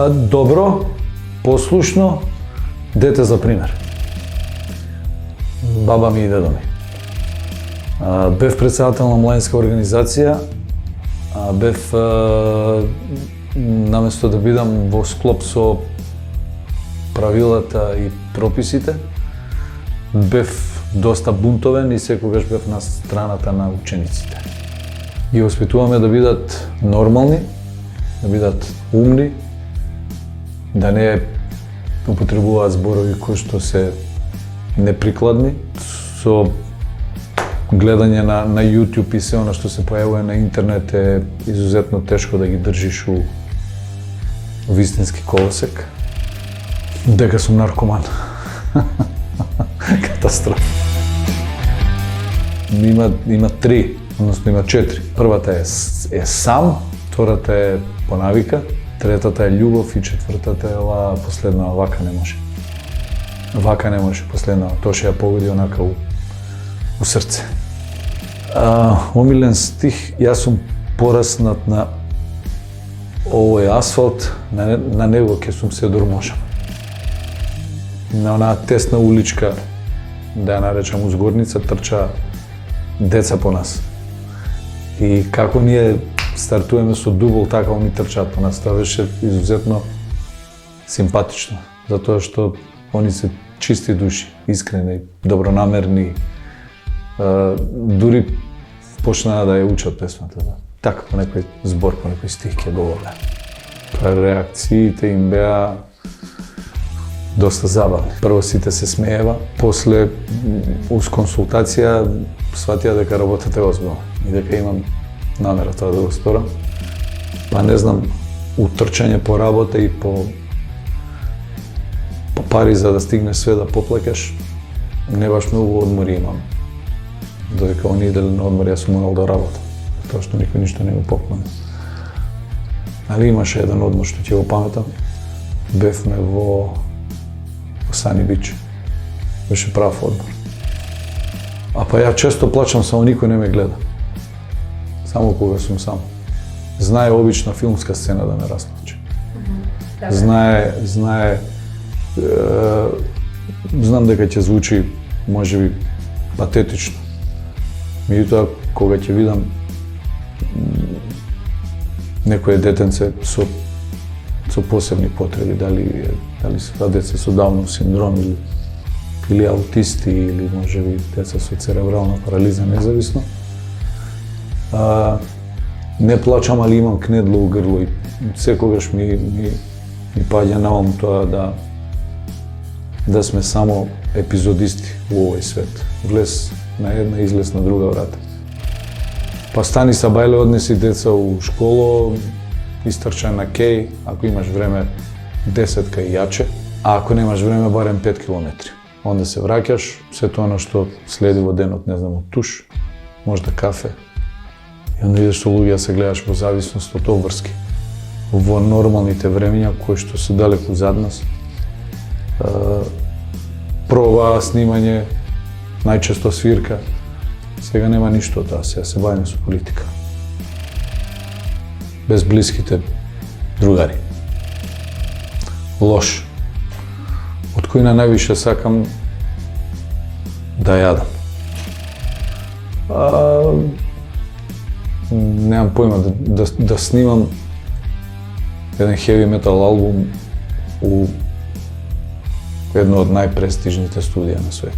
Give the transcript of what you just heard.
Добро, послушно, дете за пример. Баба ми и дедо ми. Бев председател на младинска организација, бев наместо да бидам во склоп со правилата и прописите, бев доста бунтовен и секогаш бев на страната на учениците. Ги воспитуваме да бидат нормални, да бидат умни, да не употребуваат зборови кои што се неприкладни. Со гледање на YouTube и се она што се појавува на интернет е изузетно тешко да ги држиш у вистински колосек. Дека сум наркоман. Катастрофа. Има три, односно има четири. Првата е сам, втората е по навика, третата е љубов и четвртата е оваа последна, вака не може. Вака не може, последна, тоа ќе ја погоди онака у срце. Омилен стих, јас сум пораснат на овој асфалт, на него ќе сум се дорможам. На онаа тесна уличка, да ја наречам Узгорница, трча деца по нас. И како ние стартуваме со дубол, така они трчаат по нас. Тоа беше изузетно симпатично, затоа што они се чисти души, искрени, добронамерни. Дури почнаа да ја учат песмата. Така по некој збор, по некој стих ќе говореле. Реакциите им беа доста забавни. Прво сите се смеева, после уз консултација сватија дека работата е озбилна и дека имам намера тоа да го сторам. Па не знам, утрчање по работа и по пари за да стигнеш све да поплакаш, не баш многу одмори имам. Додека они иделе на одмор, јас сум морал да работам, тоа што никој ништо не го поклони. Али имаше еден одмор што ќе го паметам. Бевме во Сани Бич. Беше прав одмор. А па ја често плачам, само никој не ме гледа. Само кога сум сам. Знае обична филмска сцена да ме расплаче. Знае знам дека ќе звучи можеби патетично. Меѓутоа, кога ќе видам некое детенце со посебни потреби, дали се тоа деца со Даунов синдром или аутисти или можеби деца со церебрална парализа, независно. Не плачам, али имам кнедло у грло и секогаш ми паѓа на ум тоа да сме само епизодисти во овој свет. Влез на една, излез на друга врата. Па стани са бајле, однеси деца у школо, истрчај на кеј, ако имаш време 10 и јаче, а ако немаш време барем 5 километри. Онда се враќаш, се тоа што следи во денот, не знам, од туш, можда кафе. И онда идеш со луѓе се гледаш во зависност од обврски. Во нормалните времења кои што се далеку зад нас, проба, снимање, најчесто свирка. Сега нема ништо од тоа, сега се бавиме со политика. Без блиските другари. Лош. Од кој на највише сакам да јадам. Немам појма да снимам еден heavy metal албум у едно од најпрестижните студија на свет.